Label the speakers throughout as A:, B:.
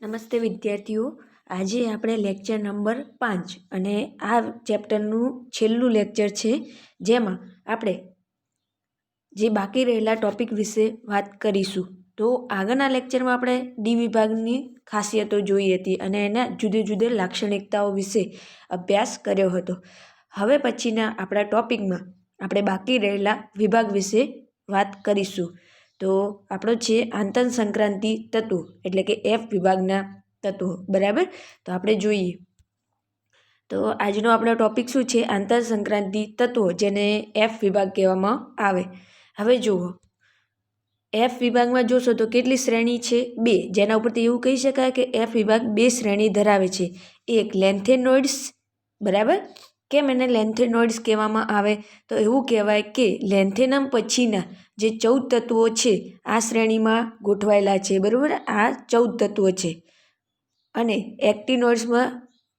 A: નમસ્તે વિદ્યાર્થીઓ, આજે આપણે લેક્ચર નંબર 5 અને આ ચેપ્ટરનું છેલ્લું લેક્ચર છે, જેમાં આપણે જે બાકી રહેલા ટોપિક વિશે વાત કરીશું. તો આગળના લેક્ચરમાં આપણે ડી વિભાગની ખાસિયતો જોઈ હતી અને એના જુદી જુદી લાક્ષણિકતાઓ વિશે અભ્યાસ કર્યો હતો. હવે પછીના આપણા ટોપિકમાં આપણે બાકી રહેલા વિભાગ વિશે વાત કરીશું. તો આપણો છે આંતર સંક્રાંતિ તત્વો એટલે કે એફ વિભાગના તત્વો. બરાબર, તો આપણે જોઈએ. તો આજનો આપણો ટોપિક શું છે? આંતર સંક્રાંતિ તત્વો, જેને એફ વિભાગ કહેવામાં આવે. હવે જુઓ, એફ વિભાગમાં જોશો તો કેટલી શ્રેણી છે? 2. જેના ઉપરથી એવું કહી શકાય કે એફ વિભાગ 2 શ્રેણી ધરાવે છે. એક લેન્થેનોઇડ્સ. બરાબર, કેમ એને લેન્થેનોઇડ્સ કહેવામાં આવે? તો એવું કહેવાય કે લેન્થેનમ પછીના જે 14 તત્વો છે આ શ્રેણીમાં ગોઠવાયેલા છે. બરાબર, આ 14 તત્વો છે. અને એક્ટિનોઇડ્સમાં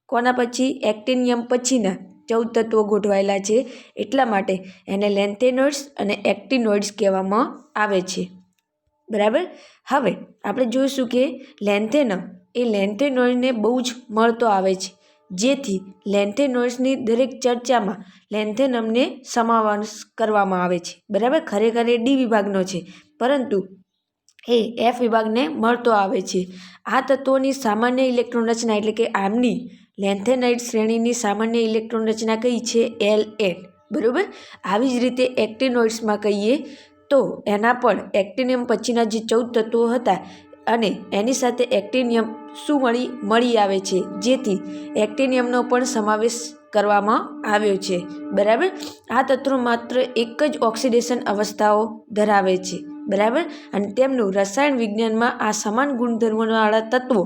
A: કોના પછી? એક્ટિનિયમ પછીના 14 તત્વો ગોઠવાયેલા છે. એટલા માટે એને લેન્થેનોઇડ્સ અને એક્ટિનોઇડ્સ કહેવામાં આવે છે. બરાબર, હવે આપણે જોઈશું કે લેન્થેનમ એ લેન્થેનોઇડને બહુ જ મળતો આવે છે, જેથી લેન્થેનોઇડ્સની દરેક ચર્ચામાં લેન્થેનમને સમાવેશ કરવામાં આવે છે. બરાબર, ખરેખર એ ડી વિભાગનો છે, પરંતુ એ એફ વિભાગને મળતો આવે છે. આ તત્વોની સામાન્ય ઇલેક્ટ્રોન રચના એટલે કે આમની લેન્થેનાઇડ શ્રેણીની સામાન્ય ઇલેક્ટ્રોન રચના કઈ છે? Ln. બરાબર, આવી જ રીતે એક્ટિનોઇડ્સમાં કહીએ તો એના પણ એક્ટિનિયમ પછીના જે 14 તત્વો હતા અને એની સાથે એક્ટિનિયમ શું મળી આવે છે, જેથી એક્ટિનિયમનો પણ સમાવેશ કરવામાં આવ્યો છે. બરાબર, આ તત્વો માત્ર એક જ ઓક્સિડેશન અવસ્થાઓ ધરાવે છે. બરાબર, અને તેમનું રસાયણ વિજ્ઞાનમાં આ સમાન ગુણધર્મોવાળા તત્વો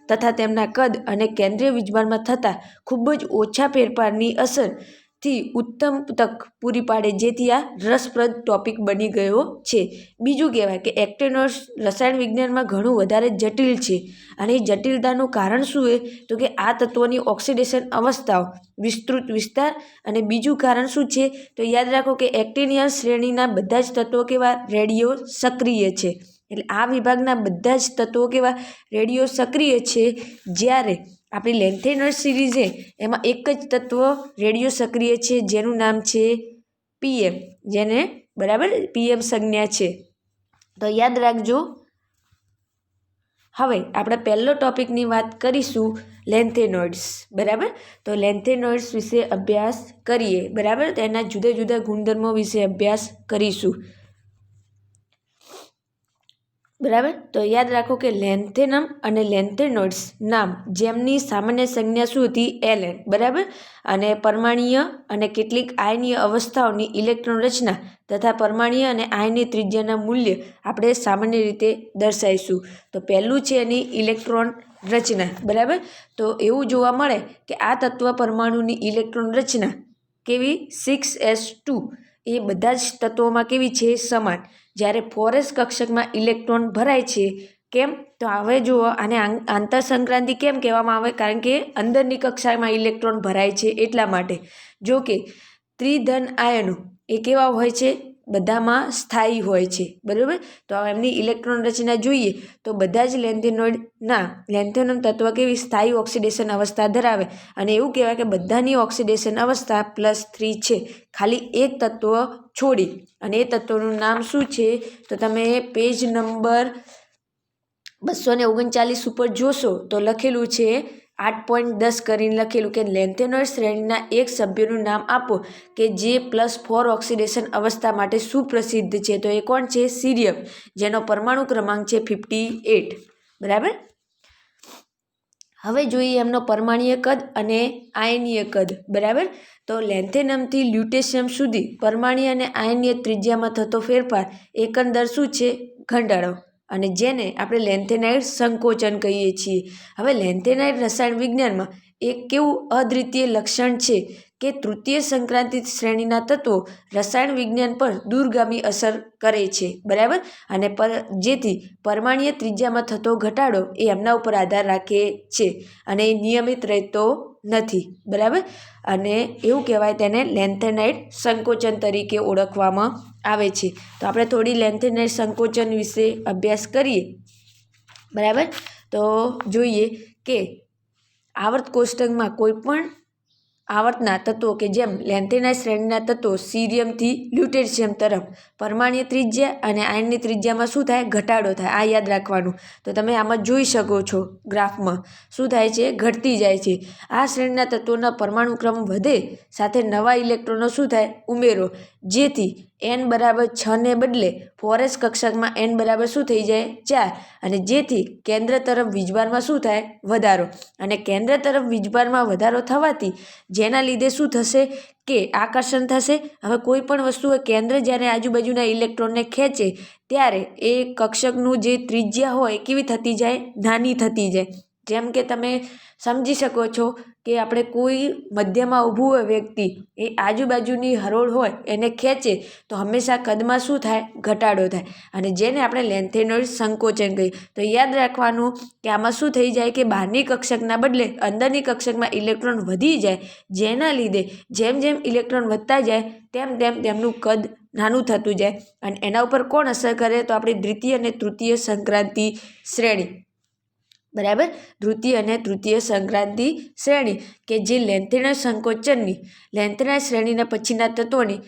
A: તથા તેમના કદ અને કેન્દ્રીય વીજભારમાં થતા ખૂબ જ ઓછા ફેરફારની અસરથી ઉત્તમ તક પૂરી પાડે, જેથી આ રસપ્રદ ટોપિક બની ગયો છે. બીજું કહેવાય કે એક્ટિનોઇડ્સ રસાયણ વિજ્ઞાનમાં ઘણું વધારે જટિલ છે. અને એ જટિલતાનું કારણ શું છે? તો કે આ તત્વોની ઓક્સિડેશન અવસ્થાઓ, વિસ્તૃત વિસ્તાર. અને બીજું કારણ શું છે? તો યાદ રાખો કે એક્ટિનિયમ શ્રેણીના બધા જ તત્વો કેવા? રેડિયો સક્રિય છે. એટલે આ વિભાગના બધા જ તત્વો કેવા? રેડિયો સક્રિય છે. જ્યારે આપણી લેન્થેનોઇડ સિરીઝ છે એમાં એક જ તત્વ રેડિયો સક્રિય છે, જેનું નામ છે PM, જેને બરાબર PM સંજ્ઞા છે. તો યાદ રાખજો. હવે આપણે પહેલો ટોપિકની વાત કરીશું, લેન્થેનોઇડ્સ. બરાબર, તો લેન્થેનોઇડ્સ વિશે અભ્યાસ કરીએ. બરાબર, તેના જુદા જુદા ગુણધર્મો વિશે અભ્યાસ કરીશું. બરાબર, તો યાદ રાખો કે લેન્થેનમ અને લેન્થેનોઇડ્સ નામ જેમની સામાન્ય સંજ્ઞા શું હતી? Ln. બરાબર, અને પરમાણ્વીય અને કેટલીક આયનીય અવસ્થાઓની ઇલેક્ટ્રોન રચના તથા પરમાણ્વીય અને આયનીય ત્રિજ્યાના મૂલ્ય આપણે સામાન્ય રીતે દર્શાવીશું. તો પહેલું છે એની ઇલેક્ટ્રોન રચના. બરાબર, તો એવું જોવા મળે કે આ તત્વ પરમાણુની ઇલેક્ટ્રોન રચના કેવી? 6s2 એ બધા જ તત્વોમાં કેવી છે? સમાન. જ્યારે 4s કક્ષકમાં ઇલેક્ટ્રોન ભરાય છે. કેમ? તો હવે જુઓ, આને આંતર સંક્રાંતિ કેમ કહેવામાં આવે? કારણ કે અંદરની કક્ષામાં ઇલેક્ટ્રોન ભરાય છે એટલા માટે. જો કે ત્રિધન આયનો એ કેવા હોય છે? બધામાં સ્થાયી હોય છે. બરાબર, તો એમની ઇલેક્ટ્રોન રચના જોઈએ તો બધા જ લેન્થેનમ તત્વ કેવી? સ્થાયી ઓક્સિડેશન અવસ્થા ધરાવે. અને એવું કહેવાય કે બધાની ઓક્સિડેશન અવસ્થા +3 છે, ખાલી એક તત્વ છોડી. અને એ તત્વનું નામ શું છે? તો તમે પેજ નંબર 239 ઉપર જોશો તો લખેલું છે 8.10 કરીને લખેલું કે લેન્થેનોઇડ શ્રેણીના એક સભ્યનું નામ આપો કે જે +4 ઓક્સિડેશન અવસ્થા માટે સુપ્રસિદ્ધ છે. તો એ કોણ છે? સીરિયમ, જેનો પરમાણુ ક્રમાંક છે 58. બરાબર, હવે જોઈએ એમનો પરમાણ્વીય કદ અને આયનીય કદ. બરાબર, તો લેન્થેનમથી લ્યુટેશિયમ સુધી પરમાણ્વીય અને આયનીય ત્રિજ્યામાં થતો ફેરફાર એકંદર શું છે? ઘટાડો. અને જેને આપણે લેન્થેનાઇડ સંકોચન કહીએ છીએ. હવે લેન્થેનાઇડ રસાયણ વિજ્ઞાનમાં એક કેવું અદ્વિતીય લક્ષણ છે કે તૃતીય સંક્રાંતિ શ્રેણીના તત્વો રસાયણ વિજ્ઞાન પર દૂરગામી અસર કરે છે. બરાબર, અને જેથી પરમાણ્વીય ત્રિજ્યામાં થતો ઘટાડો એ એમના ઉપર આધાર રાખે છે અને એ નિયમિત રહેતો નથી. બરાબર, અને એવું કહેવાય તેને લેન્થેનાઇડ સંકોચન તરીકે ઓળખવામાં આવે છે. તો આપણે થોડી લેન્થેનાઇડ સંકોચન વિશે અભ્યાસ કરીએ. બરાબર, તો જોઈએ કે આવર્ત કોષ્ટકમાં કોઈ પણ આવર્તના તત્વો કે જેમ લેન્થેનાઇઝ શ્રેણીના તત્વો સીરિયમથી લ્યુટેશિયમ તરફ પરમાણ્વીય ત્રિજ્યા અને આયનની ત્રિજ્યામાં શું થાય? ઘટાડો થાય. આ યાદ રાખવાનું. તો તમે આમાં જોઈ શકો છો ગ્રાફમાં શું થાય છે? ઘટતી જાય છે. આ શ્રેણીના તત્વોના પરમાણુ ક્રમ વધે સાથે નવા ઇલેક્ટ્રોનો શું થાય? ઉમેરો, જેથી n બરાબર 6 ને બદલે 4s કક્ષકમાં n બરાબર શું થઈ જાય? 4, અને જેથી કેન્દ્ર તરફ વીજભારમાં શું થાય? વધારો. અને કેન્દ્ર તરફ વીજભારમાં વધારો થવાથી જેના લીધે શું થશે કે આકર્ષણ થશે. હવે કોઈ પણ વસ્તુ કેન્દ્ર જ્યારે આજુબાજુના ઇલેક્ટ્રોનને ખેંચે ત્યારે એ કક્ષકનું જે ત્રિજ્યા હોય કેવી થતી જાય? નાની થતી જાય. જેમ કે તમે સમજી શકો છો કે આપણે કોઈ મધ્યમાં ઊભું હોય વ્યક્તિ, એ આજુબાજુની હરોળ હોય એને ખેંચે તો હંમેશા કદમાં શું થાય? ઘટાડો થાય. અને જેને આપણે લેન્થેનોઇડ સંકોચન કહીએ. તો યાદ રાખવાનું કે આમાં શું થઈ જાય કે બહારની કક્ષકના બદલે અંદરની કક્ષકમાં ઇલેક્ટ્રોન વધી જાય, જેના લીધે જેમ જેમ ઇલેક્ટ્રોન વધતા જાય તેમ તેમ તેમનું કદ નાનું થતું જાય. અને એના ઉપર કોણ અસર કરે? તો આપણી દ્વિતીય અને તૃતીય સંક્રાંતિ શ્રેણી. બરાબર, દ્વિતીય અને તૃતીય સંક્રાંતિ શ્રેણી કે જે લેન્થેનાઇઝ સંકોચનની લેન્થેનાઇઝ શ્રેણીના પછીના તત્વોની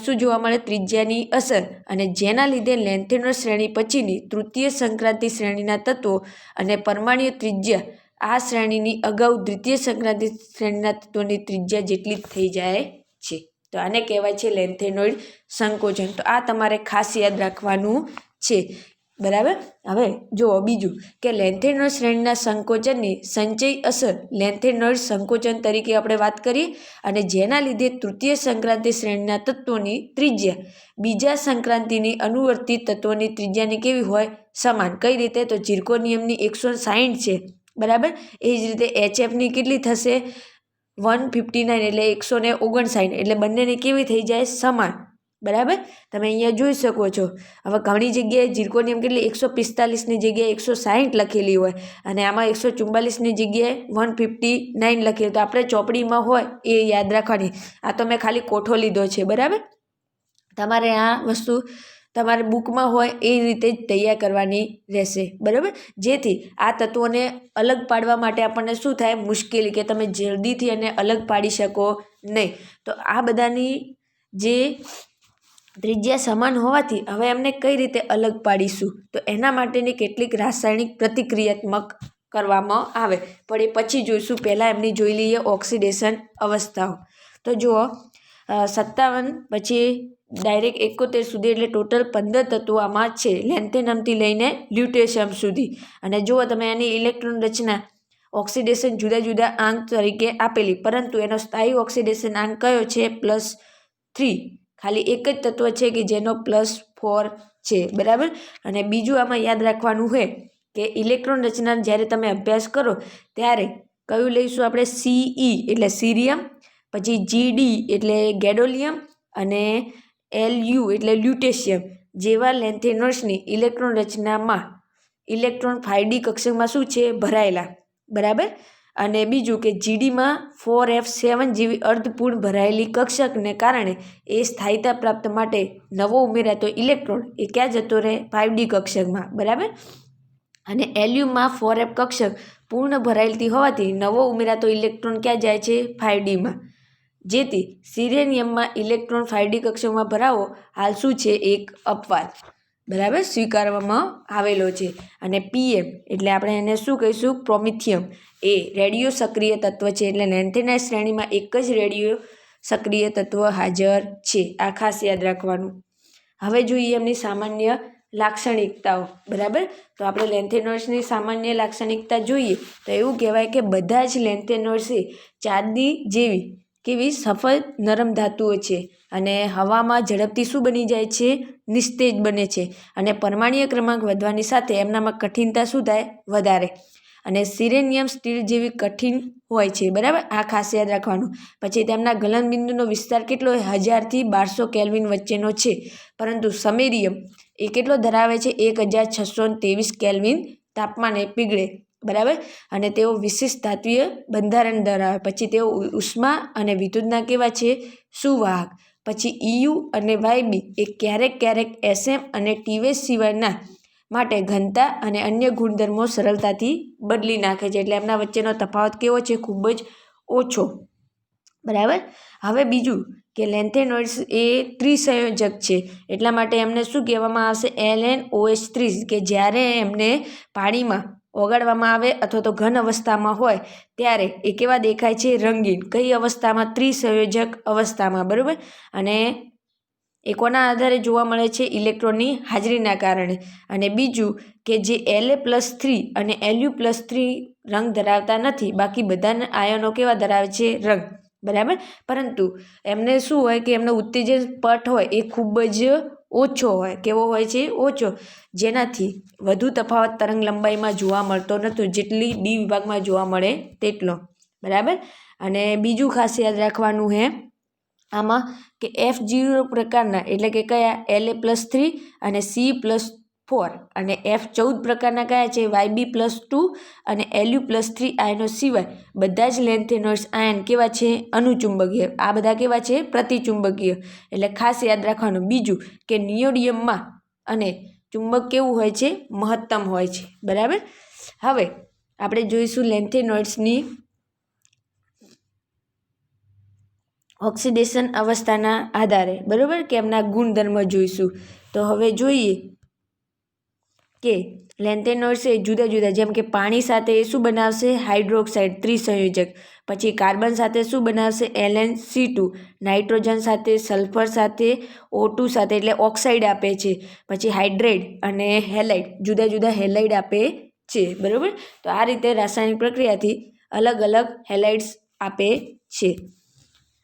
A: શું જોવા મળે? ત્રિજ્યાની અસર. અને જેના લીધે લેન્થેનાઇઝ શ્રેણી પછીની તૃતીય સંક્રાંતિ શ્રેણીના તત્વો અને પરમાણ્વીય ત્રિજ્યા આ શ્રેણીની અગાઉ દ્વિતીય સંક્રાંતિ શ્રેણીના તત્વોની ત્રિજ્યા જેટલી થઈ જાય છે. તો આને કહેવાય છે લેન્થેનોઇડ સંકોચન. તો આ તમારે ખાસ યાદ રાખવાનું છે. બરાબર. હવે જુઓ બીજું કે લેન્થેનોઇડ શ્રેણીના સંકોચનની સંચય અસર લેન્થેનોઇડ સંકોચન તરીકે આપણે વાત કરીએ. અને જેના લીધે તૃતીય સંક્રાંતિ શ્રેણીના તત્વોની ત્રિજ્યા બીજા સંક્રાંતિની અનુવર્તી તત્વોની ત્રિજ્યાની કેવી હોય? સમાન. કઈ રીતે? તો ઝિર્કોનિયમની 160 છે. બરાબર. એ જ રીતે HFની કેટલી થશે? 159 એટલે 159. એટલે બંનેની કેવી થઈ જાય? સમાન. બરાબર. તમે અહીંયા જોઈ શકો છો. હવે ઘણી જગ્યાએ ઝિર્કોનિયમ કેટલી 145ની જગ્યાએ 160 લખેલી હોય અને આમાં 144ની જગ્યાએ 159 લખેલી. તો આપણે ચોપડીમાં હોય એ યાદ રાખવાની. આ તો મેં ખાલી કોઠો લીધો છે. બરાબર. તમારે આ વસ્તુ તમારે બુકમાં હોય એ રીતે જ તૈયાર કરવાની રહેશે. બરાબર. જેથી આ તત્વોને અલગ પાડવા માટે આપણને શું થાય? મુશ્કેલી, કે તમે જલ્દીથી એને અલગ પાડી શકો નહીં. તો આ બધાની જે ત્રિજ્યા સમાન હોવાથી હવે એમને કઈ રીતે અલગ પાડીશું? તો એના માટેની કેટલીક રાસાયણિક પ્રતિક્રિયાત્મક કરવામાં આવે, પણ એ પછી જોઈશું. પહેલાં એમની જોઈ લઈએ ઓક્સિડેશન અવસ્થાઓ. તો જુઓ 57 પછી ડાયરેક્ટ 71 સુધી, એટલે ટોટલ 15 તત્વો આમાં છે, લેન્થેનમથી લઈને લ્યુટેશિયમ સુધી. અને જુઓ તમે એની ઇલેક્ટ્રોન રચના ઓક્સિડેશન જુદા જુદા આંક તરીકે આપેલી, પરંતુ એનો સ્થાયી ઓક્સિડેશન આંક કયો છે? +3. ખાલી એક જ તત્વ છે કે જેનો +4 છે. બરાબર. અને બીજું આમાં યાદ રાખવાનું છે કે ઇલેક્ટ્રોન રચના જ્યારે તમે અભ્યાસ કરો ત્યારે કયું લઈશું આપણે? Ce એટલે સીરિયમ, પછી Gd એટલે ગેડોલિયમ, અને Lu એટલે લ્યુટેશિયમ જેવા લેન્થેનોઇડ્સની ઇલેક્ટ્રોન રચનામાં ઇલેક્ટ્રોન 5d કક્ષકમાં શું છે? ભરાયેલા. બરાબર. અને બીજું કે Gdમાં 4f7 જેવી અર્ધપૂર્ણ ભરાયેલી કક્ષકને કારણે એ સ્થાયીતા પ્રાપ્ત માટે નવો ઉમેરાતો ઇલેક્ટ્રોન એ ક્યાં જતો રહે? 5d કક્ષકમાં. બરાબર. અને એલ્યુમમાં 4f કક્ષક પૂર્ણ ભરાયેલી હોવાથી નવો ઉમેરાતો ઇલેક્ટ્રોન ક્યાં જાય છે? 5dમાં. જેથી સિરેનિયમમાં ઇલેક્ટ્રોન 5d કક્ષકમાં ભરાવો હાલ શું છે? એક અપવાદ. બરાબર, સ્વીકારવામાં આવેલો છે. અને Pm એટલે આપણે એને શું કહીશું? પ્રોમિથિયમ. એ રેડિયો સક્રિય તત્વ છે. એટલે લેન્થેનાઇઝ શ્રેણીમાં એક જ રેડિયો સક્રિય તત્વ હાજર છે. આ ખાસ યાદ રાખવાનું. હવે જોઈએ એમની સામાન્ય લાક્ષણિકતાઓ. બરાબર. તો આપણે લેન્થેનોઇડ્સની સામાન્ય લાક્ષણિકતા જોઈએ તો એવું કહેવાય કે બધા જ લેન્થેનોઇડ્સ એ ચાંદી જેવી કેવી સફળ નરમ ધાતુઓ છે અને હવામાં ઝડપથી શું બની જાય છે? નિસ્તેજ બને છે. અને પરમાણ્વીય ક્રમાંક વધવાની સાથે એમનામાં કઠિનતા શું થાય? વધારે. અને સિરેનિયમ સ્ટીલ જેવી કઠિન હોય છે. બરાબર. આ ખાસ યાદ રાખવાનું. પછી તેમના ગલનબિંદુનો વિસ્તાર કેટલો હોય? 1000 થી 1200 કેલ્વિન વચ્ચેનો છે. પરંતુ સમેરિયમ એ કેટલો ધરાવે છે? 1623 કેલ્વિન તાપમાને પીગળે. બરાબર. અને તેઓ વિશિષ્ટ ધાત્વીય બંધારણ ધરાવે. પછી તેઓ ઉષ્મા અને વિદ્યુતના કેવા છે? સુવાહક. પછી Eu અને Yb એ ક્યારેક ક્યારેક Sm અને TS સિવાયના માટે ઘનતા અને અન્ય ગુણધર્મો સરળતાથી બદલી નાખે છે. એટલે એમના વચ્ચેનો તફાવત કેવો છે? ખૂબ જ ઓછો. બરાબર. હવે બીજું કે લેન્થેનોઇડ્સ એ ત્રિસંયોજક છે, એટલા માટે એમને શું કહેવામાં આવશે? LnOH3, કે જ્યારે એમને પાણીમાં ઓગાળવામાં આવે અથવા તો ઘન અવસ્થામાં હોય ત્યારે એ કેવા દેખાય છે? રંગીન. કઈ અવસ્થામાં? ત્રિસંયોજક અવસ્થામાં. બરાબર. અને એ કોના આધારે જોવા મળે છે? ઇલેક્ટ્રોનની હાજરીના કારણે. અને બીજું કે જે La+3 અને Lu+3 રંગ ધરાવતા નથી, બાકી બધા આયનો કેવા ધરાવે છે? રંગ. બરાબર. પરંતુ એમને શું હોય કે એમનો ઉત્તેજન પટ હોય એ ખૂબ જ ઓછો હોય. કેવો હોય છે? ઓછો. જેનાથી વધુ તફાવત તરંગ લંબાઈમાં જોવા મળતો નથી, જેટલી ડી વિભાગમાં જોવા મળે તેટલો. બરાબર. અને બીજું ખાસ યાદ રાખવાનું છે આમાં કે F0 પ્રકારના એટલે કે કયા? La+3 અને C+4, અને F14 પ્રકારના કયા છે? Yb+2 અને Lu+3 આયનો સિવાય બધા જ લેન્થેનોઇડ્સ આયન કેવા છે? અનુચુંબકીય. આ બધા કેવા છે? પ્રતિચુંબકીય. એટલે ખાસ યાદ રાખવાનું. બીજું કે નિયોડિયમમાં અને ચુંબક કેવું હોય છે? મહત્તમ હોય છે. બરાબર. હવે આપણે જોઈશું લેન્થેનોઇડ્સની ઓક્સિડેશન અવસ્થાના આધારે. બરાબર. કે એમના ગુણધર્મ જોઈશું. તો હવે જોઈએ કે લેન્થેનોઇડ્સ એ જુદા જુદા, જેમ કે પાણી સાથે એ શું બનાવશે? હાઇડ્રોક્સાઇડ ત્રિસંયોજક. પછી કાર્બન સાથે શું બનાવશે? LnC2. નાઇટ્રોજન સાથે, સલ્ફર સાથે, O2 સાથે એટલે ઓક્સાઇડ આપે છે. પછી હાઇડ્રેટ અને હેલાઇડ, જુદા જુદા હેલાઇડ આપે છે. બરાબર. તો આ રીતે રાસાયણિક પ્રક્રિયાથી અલગ અલગ હેલાઇડ્સ આપે છે.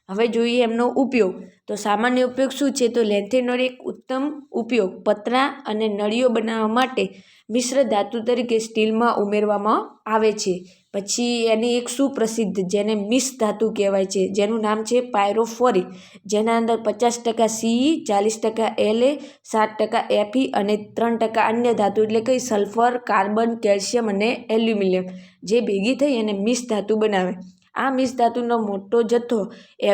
A: હવે જોઈએ એમનો ઉપયોગ. તો સામાન્ય ઉપયોગ શું છે? તો લેન્થેનોઇડ એક ઉત્તમ ઉપયોગ પતરા અને નળીઓ બનાવવા માટે મિશ્ર ધાતુ તરીકે સ્ટીલમાં ઉમેરવામાં આવે છે. પછી એની એક સુપ્રસિદ્ધ, જેને મિસ ધાતુ કહેવાય છે, જેનું નામ છે પાયરોફોરિક, જેના અંદર 50% Ce, 40% La, 7% Fe અને 3% અન્ય ધાતુ એટલે કઈ? સલ્ફર, કાર્બન, કેલ્શિયમ અને એલ્યુમિનિયમ, જે ભેગી થઈ અને મિસ ધાતુ બનાવે. આ મિસ ધાતુનો મોટો જથ્થો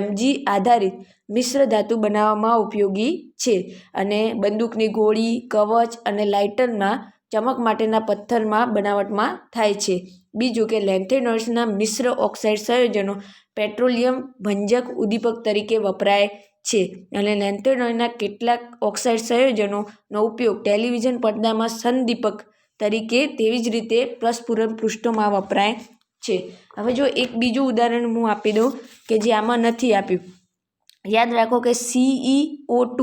A: Mg આધારિત મિશ્ર ધાતુ બનાવવામાં ઉપયોગી છે. અને બંદૂકની ગોળી, કવચ અને લાઇટરના ચમક માટેના પથ્થરમાં બનાવટમાં થાય છે. બીજું કે લેન્થેનોઇડ્સના મિશ્ર ઓક્સાઇડ સંયોજનો પેટ્રોલિયમ ભંજક ઉદ્દીપક તરીકે વપરાય છે. અને લેન્થેનોઇડના કેટલાક ઓક્સાઇડ સંયોજનોનો ઉપયોગ ટેલિવિઝન પડદામાં સંદીપક તરીકે, તેવી જ રીતે પ્રસ્ફુરણ પૃષ્ઠોમાં વપરાય છે. હવે જો એક બીજું ઉદાહરણ હું આપી દઉં કે જે આમાં નથી આપ્યું. યાદ રાખો કે CEO2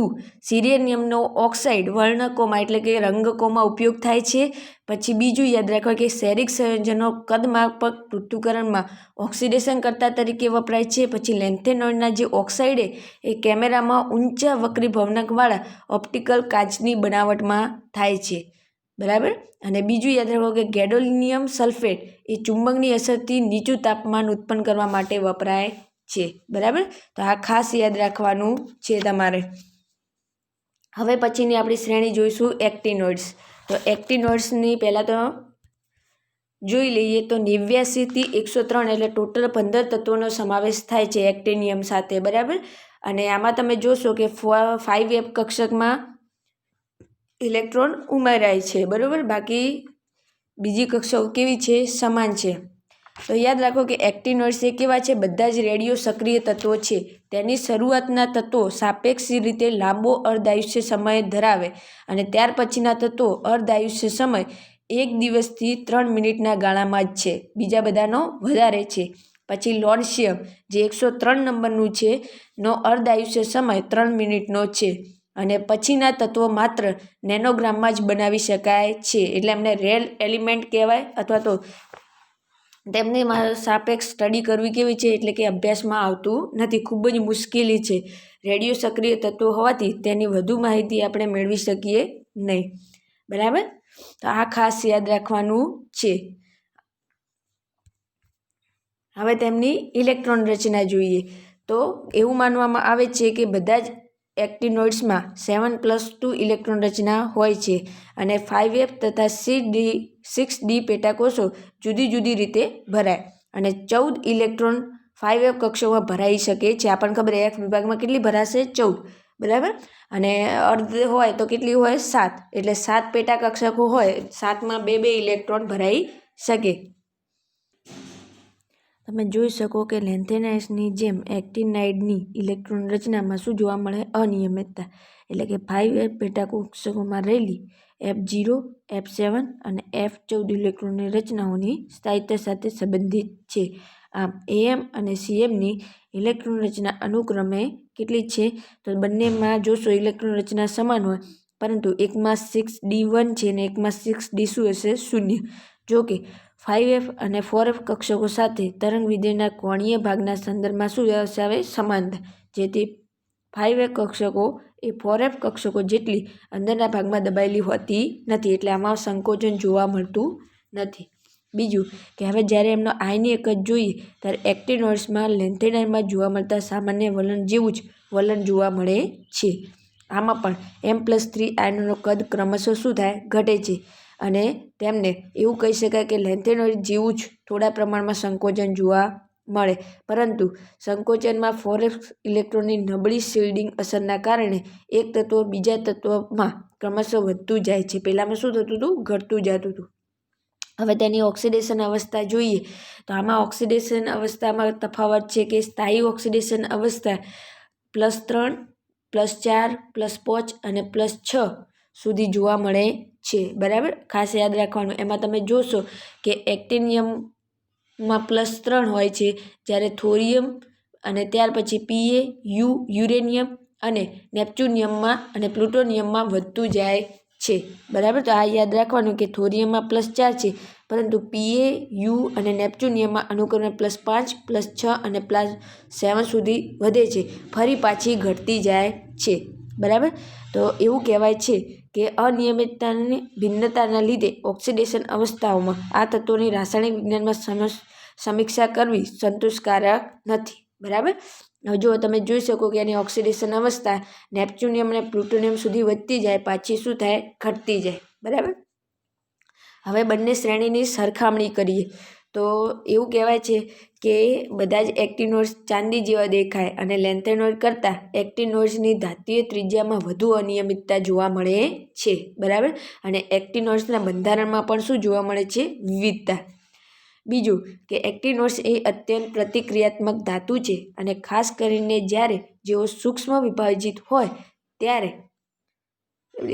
A: સિરેનિયમનો ઓક્સાઇડ વર્ણકોમાં એટલે કે રંગકોમાં ઉપયોગ થાય છે. પછી બીજું યાદ રાખો કે સેરિક સંયોજનો કદમાપક પૃથ્થકરણમાં ઓક્સિડેશન કરતા તરીકે વપરાય છે. પછી લેન્થેનોઇડના જે ઓક્સાઇડ એ કેમેરામાં ઊંચા વક્રીભવનકવાળા ઓપ્ટિકલ કાચની બનાવટમાં થાય છે. બરાબર. અને બીજું યાદ રાખો કે ગેડોલિનિયમ સલ્ફેટ એ ચુંબકની અસરથી નીચું તાપમાન ઉત્પન્ન કરવા માટે વપરાય છે. બરાબર. તો આ ખાસ યાદ રાખવાનું છે તમારે. હવે પછીની આપણી શ્રેણી જોઈશું એક્ટિનોઇડ્સ. તો એક્ટિનોઇડ્સની પહેલાં તો જોઈ લઈએ તો 89 થી 103 એટલે ટોટલ 15 તત્વોનો સમાવેશ થાય છે એક્ટિનિયમ સાથે. બરાબર. અને આમાં તમે જોશો કે 5F કક્ષકમાં ઇલેક્ટ્રોન ઉમેરાય છે. બરાબર. બાકી બીજી કક્ષાઓ કેવી છે? સમાન છે. તો યાદ રાખો કે એક્ટિનોઇડ્સ એ કેવા છે? બધા જ રેડિયો સક્રિય તત્વો છે. તેની શરૂઆતના તત્વો સાપેક્ષ રીતે લાંબો અર્ધાયુષ્ય સમય ધરાવે અને ત્યાર પછીના તત્વો અર્ધાયુષ્ય સમય 1 દિવસથી 3 મિનિટના ગાળામાં જ છે. બીજા બધાનો વધારે છે. પછી લોન્શિયમ જે 103 નંબરનું છે નો અર્ધાયુષ્ય સમય 3 મિનિટનો છે. અને પછીના તત્વો માત્ર નેનોગ્રામમાં જ બનાવી શકાય છે. એટલે એમને રેર એલિમેન્ટ કહેવાય, અથવા તો તેમની સાપેક્ષ સ્ટડી કરવી કેવી છે? એટલે કે અભ્યાસમાં આવતું નથી, ખૂબ જ મુશ્કેલી છે. રેડિયો સક્રિય તત્વો હોવાથી તેની વધુ માહિતી આપણે મેળવી શકીએ નહીં. બરાબર. તો આ ખાસ યાદ રાખવાનું છે. હવે તેમની ઇલેક્ટ્રોન રચના જોઈએ. તો એવું માનવામાં આવે છે કે બધા જ એક્ટિનોઇડ્સમાં 7+2 ઇલેક્ટ્રોન રચના હોય છે. અને 5F તથા 6D પેટાકોષો જુદી જુદી રીતે ભરાય. અને 14 ઇલેક્ટ્રોન 5F કક્ષોમાં ભરાઈ શકે છે. આપણને ખબર F વિભાગમાં કેટલી ભરાશે? 14. બરાબર. અને અર્ધ હોય તો કેટલી હોય? 7. એટલે 7 પેટા કક્ષકો હોય, 7માં 2 ઇલેક્ટ્રોન ભરાઈ શકે. તમે જોઈ શકો કે લેન્થેનાઇડ્સની જેમ એક્ટિનાઇડની ઇલેક્ટ્રોન રચનામાં શું જોવા મળે? અનિયમિતતા. એટલે કે 5f પેટા કક્ષકોમાં રહેલી F0, F7 અને F14 ઇલેક્ટ્રોનની રચનાઓની સ્થાયિત્વ સાથે સંબંધિત છે. આમ AM અને CMની ઇલેક્ટ્રોન રચના અનુક્રમે કેટલી છે? તો બંનેમાં જોશો ઇલેક્ટ્રોન રચના સમાન હોય, પરંતુ એકમાં 6d1 છે અને એકમાં 6d શું હશે? 0. જો કે 5f અને 4f કક્ષકો સાથે તરંગ વિધેયના કોણીય ભાગના સંદર્ભમાં શું દર્શાવે? સમાનતા. જેથી 5f કક્ષકો એ 4f કક્ષકો જેટલી અંદરના ભાગમાં દબાયેલી હોતી નથી, એટલે આમાં સંકોચન જોવા મળતું નથી. બીજું કે હવે જ્યારે એમનો આયની એક જ જોઈએ ત્યારે એક્ટિનોઇડ્સમાં લેન્થેનાઇડમાં જોવા મળતા સામાન્ય વલણ જેવું જ વલણ જોવા મળે છે. આમાં પણ M+3 આયનોનું કદ ક્રમશઃ શું થાય? ઘટે છે. અને તેમને એવું કહી શકાય કે લેન્થેનોઇડ જેવું જ થોડા પ્રમાણમાં સંકોચન જોવા મળે, પરંતુ સંકોચનમાં 4f ઇલેક્ટ્રોનની નબળી શિલ્ડિંગ અસરના કારણે એક તત્વ બીજા તત્વમાં ક્રમશઃ વધતું જાય છે. પહેલામાં શું થતું હતું? ઘટતું જતું હતું. હવે તેની ઓક્સિડેશન અવસ્થા જોઈએ તો આમાં ઓક્સિડેશન અવસ્થામાં તફાવત છે કે સ્થાયી ઓક્સિડેશન અવસ્થા +3, +4, +5 અને +6 સુધી જોવા મળે છે. બરાબર, ખાસ યાદ રાખવાનું. એમાં તમે જોશો કે એક્ટિનિયમમાં +3 હોય છે, જ્યારે થોરિયમ અને ત્યાર પછી Pa, યુરેનિયમ અને નેપ્ચ્યુનિયમમાં અને પ્લુટોનિયમમાં વધતું જાય છે. બરાબર, તો આ યાદ રાખવાનું કે થોરિયમમાં +4 છે, પરંતુ Pa, યુ અને નેપ્ચ્યુનિયમમાં અનુક્રમે +5, +6 અને +7 સુધી વધે છે, ફરી પાછી ઘટતી જાય છે. બરાબર, તો એવું કહેવાય છે કે અનિયમિતતાની ભિન્નતાના લીધે ઓક્સિડેશન અવસ્થાઓમાં આ તત્વોની રાસાયણિક વિજ્ઞાનમાં સમીક્ષા કરવી સંતોષકારક નથી. બરાબર, હવે જો તમે જોઈ શકો કે એની ઓક્સિડેશન અવસ્થા નેપ્ચ્યુનિયમ અને પ્લુટોનિયમ સુધી વધતી જાય, પાછી શું થાય? ઘટતી જાય. બરાબર, હવે બંને શ્રેણીની સરખામણી કરીએ તો એવું કહેવાય છે કે બધા જ એક્ટિનોઇડ્સ ચાંદી જેવા દેખાય અને લેન્થેનોઇડ કરતાં એક્ટિનોઇડ્સની ધાત્વિય ત્રિજ્યામાં વધુ અનિયમિતતા જોવા મળે છે. બરાબર, અને એક્ટિનોઇડ્સના બંધારણમાં પણ શું જોવા મળે છે? વિવિધતા. બીજું કે એક્ટિનોઇડ્સ એ અત્યંત પ્રતિક્રિયાત્મક ધાતુ છે અને ખાસ કરીને જ્યારે જેઓ સૂક્ષ્મ વિભાજિત હોય ત્યારે,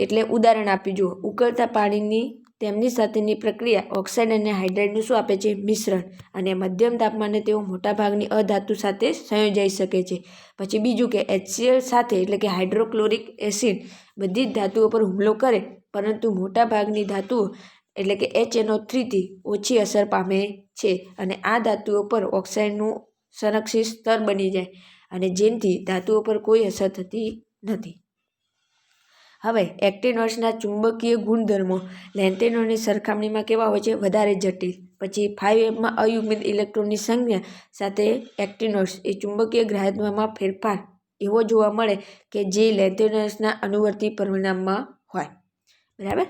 A: એટલે ઉદાહરણ આપી જુઓ, ઉકળતા પાણીની તેમની સાથેની પ્રક્રિયા ઓક્સાઇડ અને હાઇડ્રાઇડનું શું આપે છે? મિશ્રણ. અને મધ્યમ તાપમાને તેઓ મોટાભાગની અધાતુ સાથે સંયોજાઈ શકે છે. પછી બીજું કે HCl સાથે એટલે કે હાઇડ્રોક્લોરિક એસિડ બધી જ ધાતુઓ પર હુમલો કરે, પરંતુ મોટાભાગની ધાતુઓ એટલે કે HNO3 થી ઓછી અસર પામે છે, અને આ ધાતુઓ પર ઓક્સાઇડનું સંરક્ષિત સ્તર બની જાય, અને જેનથી ધાતુઓ પર કોઈ અસર થતી નથી. હવે એક્ટિનોઇડ્સના ચુંબકીય ગુણધર્મો લેન્થેનોઇડની સરખામણીમાં કેવા હોય છે? વધારે જટિલ. પછી 5fમાં અયુગ્મિત ઇલેક્ટ્રોનની સંખ્યા સાથે એક્ટિનોઇડ્સ એ ચુંબકીય ગ્રાહ્યતામાં ફેરફાર એવો જોવા મળે કે જે લેન્થેનોઇડ્સના અનુવર્તી પરિણામમાં હોય. બરાબર,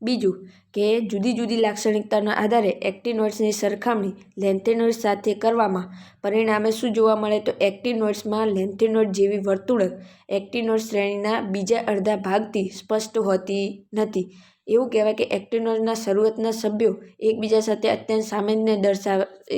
A: બીજું કે જુદી જુદી લાક્ષણિકતાના આધારે એક્ટિનોઇડ્સની સરખામણી લેન્થેનોઇડ્સ સાથે કરવામાં પરિણામે શું જોવા મળે? તો એક્ટિનોઇડ્સમાં લેન્થેનોઇડ જેવી વર્તુળક એક્ટિનોઇડ શ્રેણીના બીજા અડધા ભાગથી સ્પષ્ટ હોતી નથી. એવું કહેવાય કે એક્ટિનોઇડના શરૂઆતના સભ્યો એકબીજા સાથે અત્યંત સામાન્ય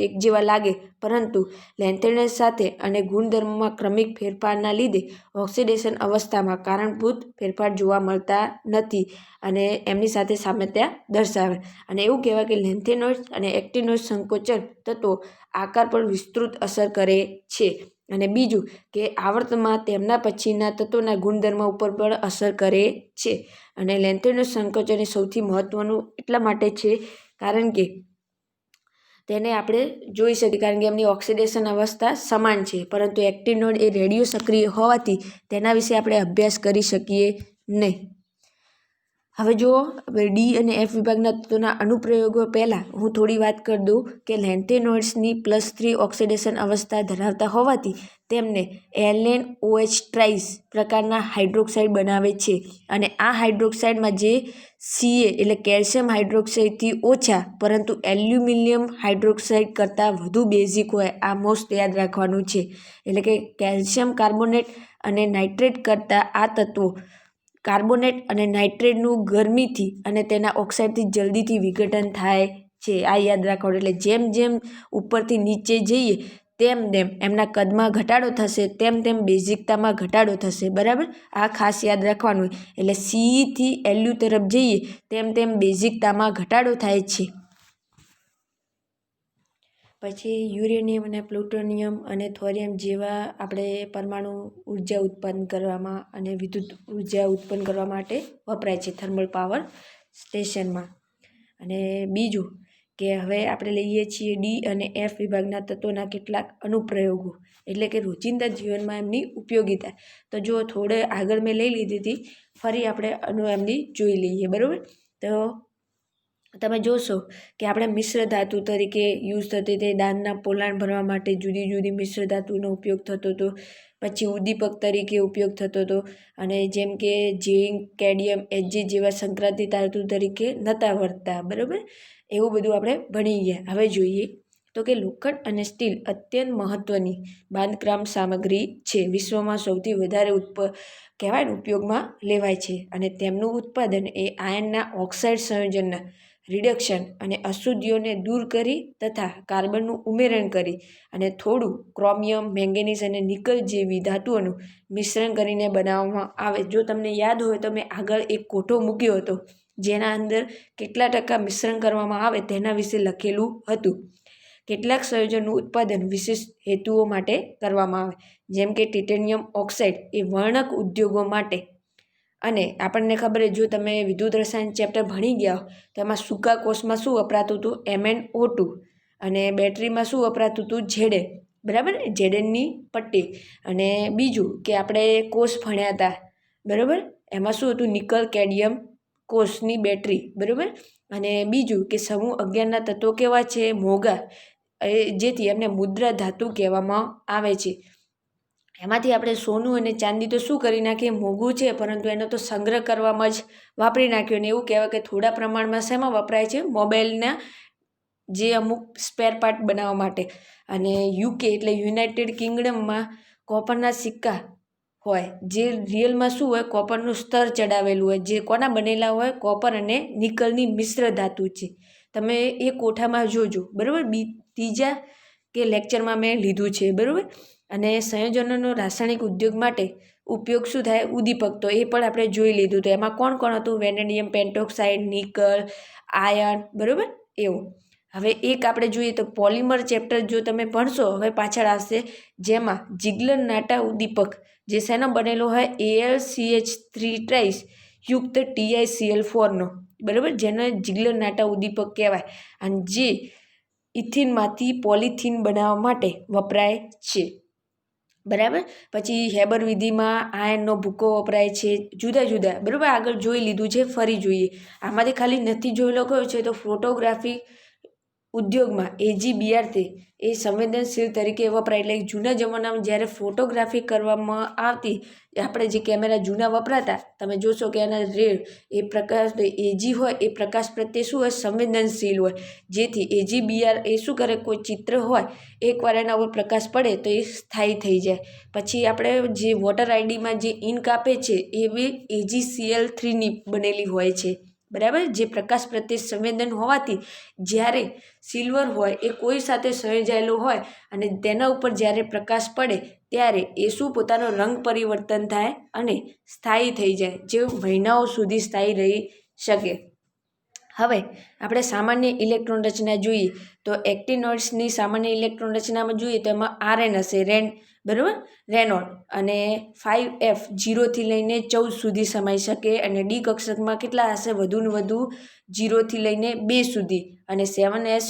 A: એક જેવા લાગે, પરંતુ લેન્થેનોઇડ સાથે અને ગુણધર્મોમાં ક્રમિક ફેરફારના લીધે ઓક્સિડેશન અવસ્થામાં કારણભૂત ફેરફાર જોવા મળતા નથી અને એમની સાથે સામ્યતા દર્શાવે. અને એવું કહેવાય કે લેન્થેનોઇડ અને એક્ટિનોઇડ સંકોચન તત્વો આકાર પર વિસ્તૃત અસર કરે છે. અને બીજું કે આવર્તનમાં તેમના પછીના તત્વોના ગુણધર્મો ઉપર પણ અસર કરે છે. અને લેન્થેનોઇડ સંકોચન એ સૌથી મહત્વનું એટલા માટે છે કારણ કે તેને આપણે જોઈ શકીએ, કારણ કે એમની ઓક્સિડેશન અવસ્થા સમાન છે, પરંતુ એક્ટિનોઇડ એ રેડિયો સક્રિય હોવાથી તેના વિશે આપણે અભ્યાસ કરી શકીએ નહીં. હવે જુઓ, ડી અને એફ વિભાગના તત્વોના અનુપ્રયોગો પહેલાં હું થોડી વાત કરી દઉં કે લેન્થેનોઇડ્સની +3 ઓક્સિડેશન અવસ્થા ધરાવતા હોવાથી તેમને LnOH ટ્રાઇસ પ્રકારના હાઇડ્રોક્સાઇડ બનાવે છે અને આ હાઇડ્રોક્સાઇડમાં જે Ca એટલે કેલ્શિયમ હાઇડ્રોક્સાઇડથી ઓછા પરંતુ એલ્યુમિનિયમ હાઇડ્રોક્સાઇડ કરતાં વધુ બેઝિક હોય, આ મોસ્ટ યાદ રાખવાનું છે. એટલે કે કેલ્શિયમ કાર્બોનેટ અને નાઇટ્રેટ કરતાં આ તત્વો કાર્બોનેટ અને નાઇટ્રેટનું ગરમીથી અને તેના ઓક્સાઇડથી જલ્દીથી વિઘટન થાય છે. આ યાદ રાખવાનું. એટલે જેમ જેમ ઉપરથી નીચે જઈએ તેમ તેમ એમના કદમાં ઘટાડો થશે, તેમ તેમ બેઝિકતામાં ઘટાડો થશે. બરાબર, આ ખાસ યાદ રાખવાનું. એટલે Ceથી Lu તરફ જઈએ તેમ તેમ બેઝિકતામાં ઘટાડો થાય છે. પછી યુરેનિયમ અને પ્લુટોનિયમ અને થોરિયમ જેવા આપણે પરમાણુ ઉર્જા ઉત્પન્ન કરવામાં અને વિદ્યુત ઉર્જા ઉત્પન્ન કરવા માટે વપરાય છે થર્મલ પાવર સ્ટેશનમાં. અને બીજું કે હવે આપણે લઈએ છીએ ડી અને એફ વિભાગના તત્વોના કેટલાક અનુપ્રયોગો, એટલે કે રોજિંદા જીવનમાં એમની ઉપયોગિતા. તો જો થોડે આગળ મેં લઈ લીધી હતી, ફરી આપણે એમની જોઈ લઈએ. બરાબર, તો તમે જોશો કે આપણે મિશ્ર ધાતુ તરીકે યુઝ થતી હતી. દાનના પોલાણ ભરવા માટે જુદી જુદી મિશ્ર ધાતુનો ઉપયોગ થતો હતો. પછી ઉદ્દીપક તરીકે ઉપયોગ થતો હતો. અને જેમ કે ઝિંક, કેડમિયમ, Hg જેવા સંક્રાંતિ ધાતુ તરીકે નહોતા વર્તતા. બરાબર, એવું બધું આપણે ભણી ગયા. હવે જોઈએ તો કે લોખંડ અને સ્ટીલ અત્યંત મહત્ત્વની બાંધકામ સામગ્રી છે. વિશ્વમાં સૌથી વધારે કહેવાય ને ઉપયોગમાં લેવાય છે. અને તેમનું ઉત્પાદન એ આયર્નના ઓક્સાઇડ સંયોજનના રિડક્શન અને અશુદ્ધિઓને દૂર કરી તથા કાર્બનનું ઉમેરણ કરી અને થોડું ક્રોમિયમ, મેંગેનીઝ અને નિકલ જેવી ધાતુઓનું મિશ્રણ કરીને બનાવવામાં આવે. જો તમને યાદ હોય તો મેં આગળ એક કોઠો મૂક્યો હતો જેના અંદર કેટલા ટકા મિશ્રણ કરવામાં આવે તેના વિશે લખેલું હતું. કેટલાક સંયોજનનું ઉત્પાદન વિશેષ હેતુઓ માટે કરવામાં આવે, જેમ કે ટાઇટેનિયમ ઓક્સાઇડ એ વર્ણક ઉદ્યોગો માટે. અને આપણને ખબર જો તમે વિદ્યુત રસાયણ ચેપ્ટર ભણી ગયા તો એમાં સૂકા કોષમાં શું વપરાતું હતું? MnO2. અને બેટરીમાં શું વપરાતું હતું? Zn. બરાબર, Znની પટ્ટી. અને બીજું કે આપણે કોષ ભણ્યા હતા, બરાબર, એમાં શું હતું? નિકલ, કેડમિયમ કોષની બેટરી. બરાબર, અને બીજું કે સમૂહ 11ના તત્વો કેવા છે? મોંઘા, જેથી એમને મુદ્રા ધાતુ કહેવામાં આવે છે. એમાંથી આપણે સોનું અને ચાંદી તો શું કરી નાખીએ? મોંઘું છે, પરંતુ એનો તો સંગ્રહ કરવામાં જ વાપરી નાખ્યો. અને એવું કહેવાય કે થોડા પ્રમાણમાં શેમાં વપરાય છે? મોબાઈલના જે અમુક સ્પેર પાર્ટ બનાવવા માટે. અને UK એટલે યુનાઇટેડ કિંગડમમાં કોપરના સિક્કા હોય, જે રિયલમાં શું હોય? કોપરનું સ્તર ચડાવેલું હોય, જે કોના બનેલા હોય? કોપર અને નિકલની મિશ્ર ધાતુ છે. તમે એ કોઠામાં જોજો. બરાબર, ત્રીજા કે લેક્ચરમાં મેં લીધું છે. બરાબર, અને સંયોજનોનો રાસાયણિક ઉદ્યોગ માટે ઉપયોગ શું થાય? ઉદ્દીપક. તો એ પણ આપણે જોઈ લીધું. તો એમાં કોણ કોણ હતું? Vanadium pentoxide, nickel, iron. બરાબર, એવું. હવે એક આપણે જોઈએ તો પોલિમર ચેપ્ટર જો તમે ભણશો હવે પાછળ આવશે, જેમાં ઝિગ્લર-નાટા ઉદ્દીપક જે શેનો બનેલો હોય? AlCH3 ટ્રાઇસ યુક્ત TiCl4નો. બરાબર, જેને ઝિગ્લર-નાટા ઉદ્દીપક કહેવાય. અને જે ઇથિનમાંથી પોલિથીન બનાવવા માટે વપરાય છે. બરાબર, પછી હેબર વિધિમાં આયર્નનો ભૂકો વપરાય છે. જુદા જુદા. બરાબર, આગળ જોઈ લીધું છે, ફરી જોઈએ. આમાંથી ખાલી નથી જોયેલો કયો છે? તો ફોટોગ્રાફી ઉદ્યોગમાં AgBr એ સંવેદનશીલ તરીકે વપરાય. એટલે જૂના જમાનામાં જ્યારે ફોટોગ્રાફી કરવામાં આવતી, આપણે જે કેમેરા જૂના વપરાતા, તમે જોશો કે એના રેડ એ પ્રકાશ Ag હોય એ પ્રકાશ પ્રત્યે શું હોય? સંવેદનશીલ હોય. જેથી AgBr એ શું કરે? કોઈ ચિત્ર હોય, એકવાર એના ઉપર પ્રકાશ પડે તો એ સ્થાયી થઈ જાય. પછી આપણે જે વોટર આઈડીમાં જે ઇન્ક આપે છે એ બી AgCl3ની બનેલી હોય છે. બરાબર, જે પ્રકાશ પ્રત્યે સંવેદન હોવાથી જ્યારે સિલ્વર હોય એ કોઈ સાથે સંયોજાયેલો હોય અને તેના ઉપર જ્યારે પ્રકાશ પડે ત્યારે એ શું? પોતાનો રંગ પરિવર્તન થાય અને સ્થાયી થઈ જાય, જે મહિનાઓ સુધી સ્થાયી રહી શકે. હવે આપણે સામાન્ય ઇલેક્ટ્રોન રચના જોઈએ તો એક્ટિનોઇડ્સની સામાન્ય ઇલેક્ટ્રોન રચનામાં જોઈએ તો એમાં Rn હશે, બરાબર, રેનોન. અને 5f 0થી લઈને 14 સુધી સમાઈ શકે. અને ડી કક્ષકમાં કેટલા હશે? વધુ ને વધુ 0થી લઈને 2 સુધી. અને 7s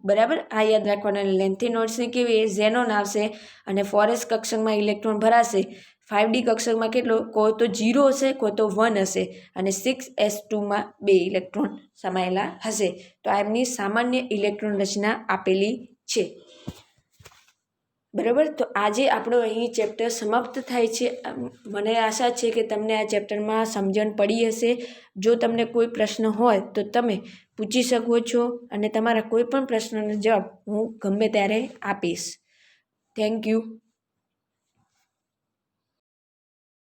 A: બરાબર, આ યાદ રાખવાના. લેન્થી નોટ્સની કેવી ઝેનોન આવશે અને 4s કક્ષકમાં ઇલેક્ટ્રોન ભરાશે. 5D કક્ષકમાં કેટલો, કોઈ તો 0 હશે, કોઈ તો 1 હશે અને 6s2માં 2 ઇલેક્ટ્રોન સમાયેલા હશે. તો આ એમની સામાન્ય ઇલેક્ટ્રોન રચના આપેલી છે. બરાબર, તો આજે આપણો અહીં ચેપ્ટર સમાપ્ત થાય છે. મને આશા છે કે તમને આ ચેપ્ટરમાં સમજણ પડી હશે. જો તમને કોઈ પ્રશ્ન હોય તો તમે પૂછી શકો છો અને તમારા કોઈ પણ પ્રશ્નનો જવાબ હું ગમે ત્યારે આપીશ. Thank you.